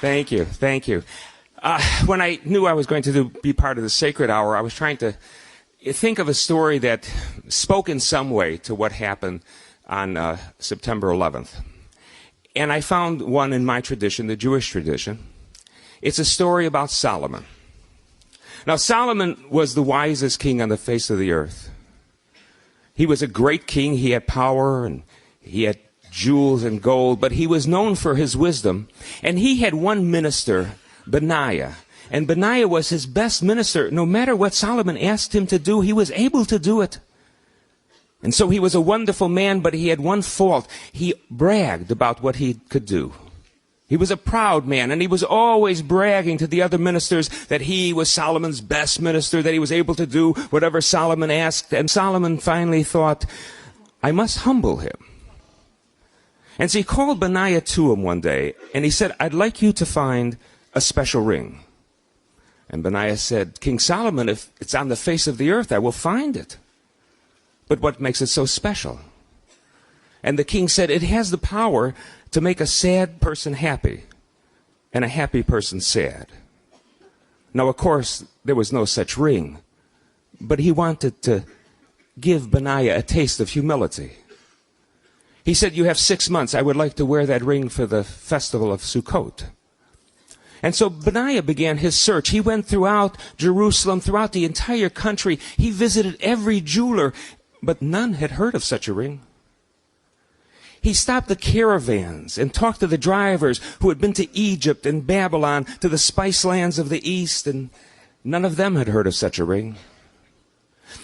Thank you. Thank you. When I knew I was going to be part of the Sacred Hour, I was trying to think of a story that spoke in some way to what happened on September 11th. And I found one in my tradition, the Jewish tradition. It's a story about Solomon. Now, Solomon was the wisest king on the face of the earth. He was a great king. He had power and he had jewels and gold, but he was known for his wisdom. And he had one minister, Benaiah. And Benaiah was his best minister. No matter what Solomon asked him to do, he was able to do it. And so he was a wonderful man, but he had one fault. He bragged about what he could do. He was a proud man, and he was always bragging to the other ministers that he was Solomon's best minister, that he was able to do whatever Solomon asked. And Solomon finally thought, I must humble him. And so he called Benaiah to him one day, and he said, I'd like you to find a special ring. And Benaiah said, King Solomon, if it's on the face of the earth, I will find it. But what makes it so special? And the king said, it has the power to make a sad person happy and a happy person sad. Now, of course, there was no such ring, but he wanted to give Benaiah a taste of humility. He said, you have 6 months. I would like to wear that ring for the festival of Sukkot. And so Benaiah began his search. He went throughout Jerusalem, throughout the entire country. He visited every jeweler, but none had heard of such a ring. He stopped the caravans and talked to the drivers who had been to Egypt and Babylon, to the spice lands of the East, and none of them had heard of such a ring.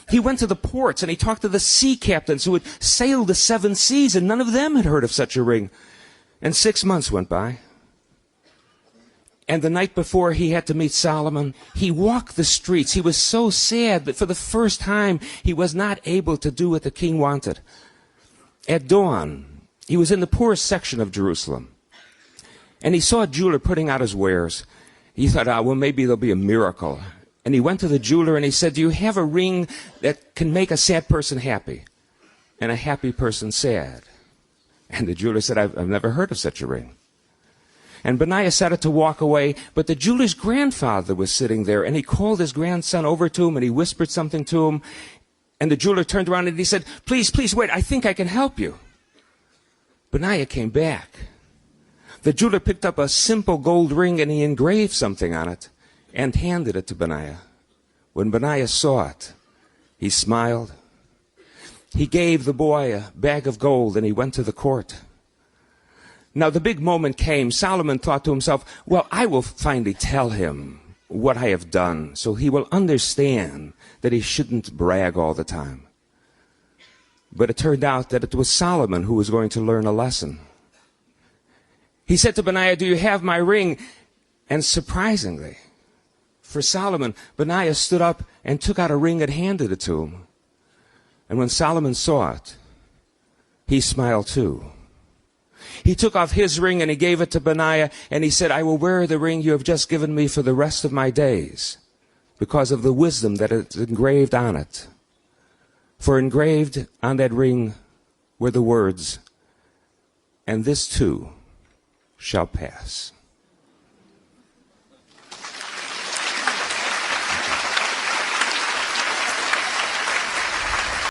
He went to the ports and he talked to the sea captains who had sailed the 7 seas, and none of them had heard of such a ring. And 6 months went by. And the night before he had to meet Solomon, he walked the streets. He was so sad that for the first time he was not able to do what the king wanted. At dawn, he was in the poorest section of Jerusalem, and he saw a jeweler putting out his wares. He thought, well, maybe there'll be a miracle. And he went to the jeweler and he said, do you have a ring that can make a sad person happy and a happy person sad? And the jeweler said, I've never heard of such a ring. And Benaiah started to walk away, but the jeweler's grandfather was sitting there, and he called his grandson over to him, and he whispered something to him. And the jeweler turned around and he said, please, please wait, I think I can help you. Benaiah came back. The jeweler picked up a simple gold ring, and he engraved something on it and handed it to Benaiah. When Benaiah saw it, he smiled. He gave the boy a bag of gold, and he went to the court. Now, the big moment came. Solomon thought to himself, well, I will finally tell him what I have done, so he will understand that he shouldn't brag all the time. But it turned out that it was Solomon who was going to learn a lesson. He said to Benaiah, do you have my ring? And surprisingly, for Solomon, Benaiah stood up and took out a ring and handed it to him. And when Solomon saw it, he smiled too. He took off his ring and he gave it to Benaiah, and he said, I will wear the ring you have just given me for the rest of my days because of the wisdom that is engraved on it. For engraved on that ring were the words, and this too shall pass.